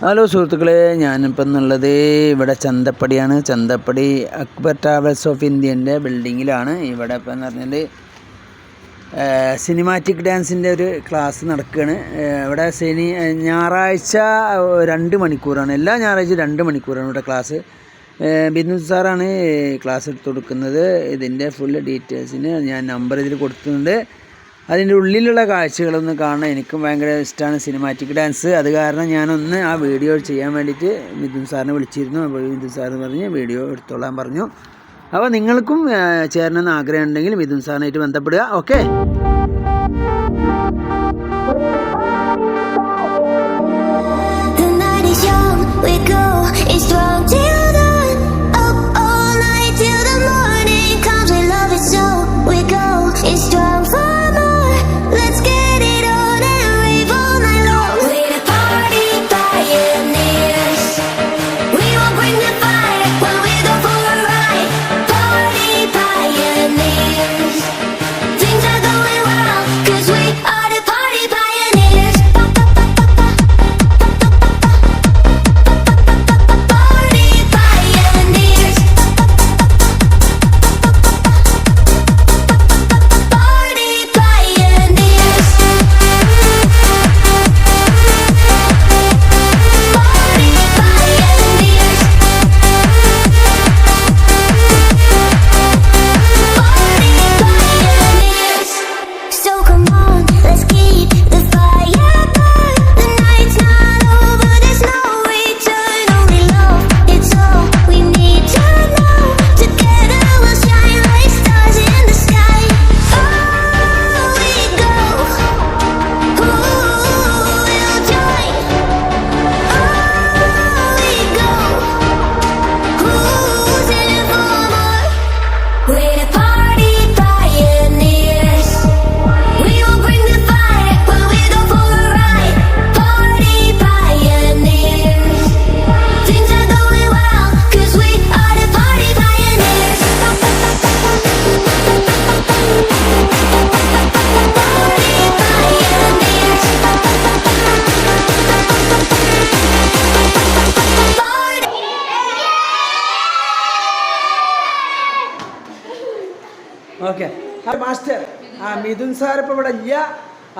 Hello സുഹൃത്തുക്കളെ, ഞാനിപ്പോൾ എന്നുള്ളത് ഇവിടെ ചന്തപ്പടിയാണ്. ചന്തപ്പടി അക്ബർ ട്രാവൽസ് ഓഫ് ഇന്ത്യൻ്റെ ബിൽഡിങ്ങിലാണ്. ഇവിടെ ഇപ്പോൾ എന്ന് പറഞ്ഞാൽ സിനിമാറ്റിക് ഡാൻസിൻ്റെ ഒരു ക്ലാസ് നടക്കുകയാണ്. ഇവിടെ ഞായറാഴ്ച 2 മണിക്കൂറാണ്. എല്ലാ ഞായറാഴ്ച 2 മണിക്കൂറാണ് ഇവിടെ ക്ലാസ്. ബിന്ദു സാറാണ് ക്ലാസ് എടുത്ത് കൊടുക്കുന്നത്. ഇതിൻ്റെ ഫുൾ ഡീറ്റെയിൽസിന് ഞാൻ നമ്പർ ഇതിൽ കൊടുക്കുന്നുണ്ട്. അതിൻ്റെ ഉള്ളിലുള്ള കാഴ്ചകളൊന്ന് കാണാൻ എനിക്കും ഭയങ്കര ഇഷ്ടമാണ് സിനിമാറ്റിക് ഡാൻസ്. അത് കാരണം ഞാനൊന്ന് ആ വീഡിയോ ചെയ്യാൻ വേണ്ടിയിട്ട് മിഥുൻ സാറിനെ വിളിച്ചിരുന്നു. അപ്പോൾ മിഥുൻ സാറിന് പറഞ്ഞ് വീഡിയോ എടുത്തോളാൻ പറഞ്ഞു. അപ്പോൾ നിങ്ങൾക്കും ചേരണമെന്ന് ആഗ്രഹം ഉണ്ടെങ്കിൽ മിഥുൻ സാറിനായിട്ട് ബന്ധപ്പെടുക. Okay. Okay. Master Mithun sir ഇപ്പോൾ ഇവിടെ ഇല്ല.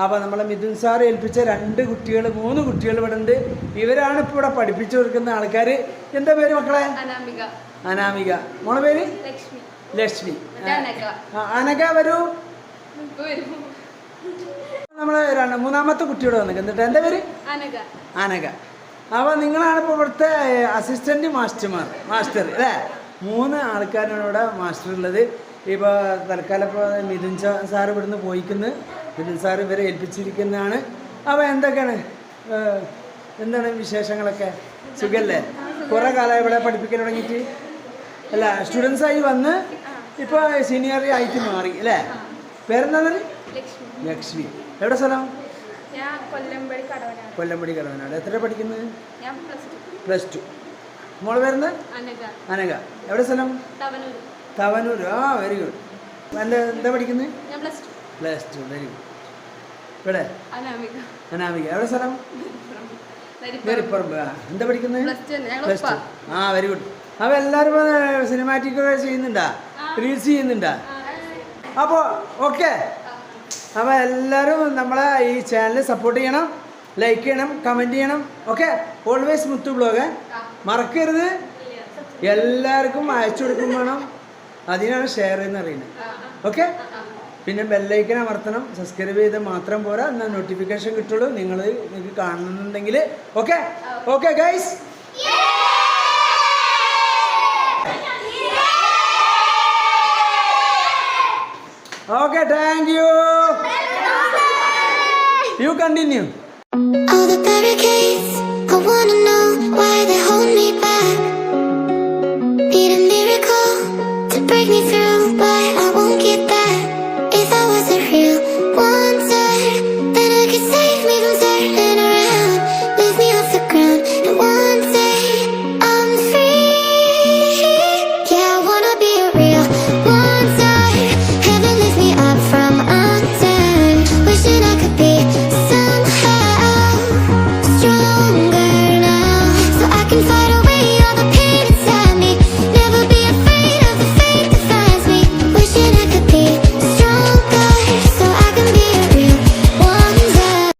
അപ്പോൾ നമ്മളെ മിഥുൻ സാർ ഏൽപ്പിച്ച 3 കുട്ടികൾ ഇവിടെ ഉണ്ട്. ഇവരാണ് ഇപ്പോൾ ഇവിടെ പഠിപ്പിച്ചു കൊടുക്കുന്ന ആൾക്കാർ. എന്താ പേര് മക്കളെ? അനാമിക. മോളെ പേര് ലക്ഷ്മി. അനക വരൂ. നമ്മളെ 3ാമത്തെ കുട്ടിയോട് വന്നിട്ട് എന്നിട്ട് എന്താ പേര്? അനക. അപ്പോൾ നിങ്ങളാണ് ഇപ്പോൾ ഇവിടുത്തെ അസിസ്റ്റന്റ് മാസ്റ്റർ അല്ലേ? 3 ആൾക്കാരാണ് ഇവിടെ മാസ്റ്റർ ഉള്ളത്. ഇപ്പോൾ തൽക്കാലം ഇപ്പോൾ മിഥുൻ സാർ ഇവിടുന്ന് പോയിക്കുന്നു. മിഥുൻ സാർ ഇവരെ ഏൽപ്പിച്ചിരിക്കുന്നതാണ്. അപ്പോൾ എന്താണ് വിശേഷങ്ങളൊക്കെ? സുഖല്ലേ? കുറേ കാലമായി ഇവിടെ പഠിപ്പിക്കാൻ തുടങ്ങിയിട്ട് അല്ല, സ്റ്റുഡൻസായി വന്ന് ഇപ്പോൾ സീനിയർ ആയിട്ട് മാറി അല്ലേ? പേരെന്താണ്? ലക്ഷ്മി. എവിടെ സ്ഥലം? കൊല്ലമ്പടി കടവനാട്. എത്ര പഠിക്കുന്നത്? +2. മോള് പേരെന്താ? അനക. എവിടെ സ്ഥലം? തവനൂർ. Very good. എന്താ പഠിക്കുന്നത്? +2. Very good. ഇവിടെ അനാമിക. എവിടെ സ്ഥലം? നെരിപ്പറമ്പ്. എന്താ പഠിക്കുന്നത്? +2. Very good. അപ്പോൾ എല്ലാവരും സിനിമാറ്റിക് ചെയ്യുന്നുണ്ടാ? റീൽസ് ചെയ്യുന്നുണ്ടാ? അപ്പോൾ ഓക്കെ. അപ്പോൾ എല്ലാവരും നമ്മളെ ഈ ചാനൽ സപ്പോർട്ട് ചെയ്യണം, ലൈക്ക് ചെയ്യണം, കമൻറ്റ് ചെയ്യണം. ഓക്കെ. ഓൾവേസ് മുത്തു ബ്ലോഗ് മറക്കരുത്. എല്ലാവർക്കും അയച്ചു കൊടുക്കും വേണം. അതിനാണ് ഷെയർ എന്ന് അറിയുന്നത്. ഓക്കെ. പിന്നെ ബെല്ലൈക്കൻ അമർത്തണം. സബ്സ്ക്രൈബ് ചെയ്താൽ മാത്രം പോരാ, എന്നാൽ നോട്ടിഫിക്കേഷൻ കിട്ടുള്ളൂ നിങ്ങൾക്ക് കാണുന്നുണ്ടെങ്കിൽ. Okay. Okay guys. Okay, thank you. You continue.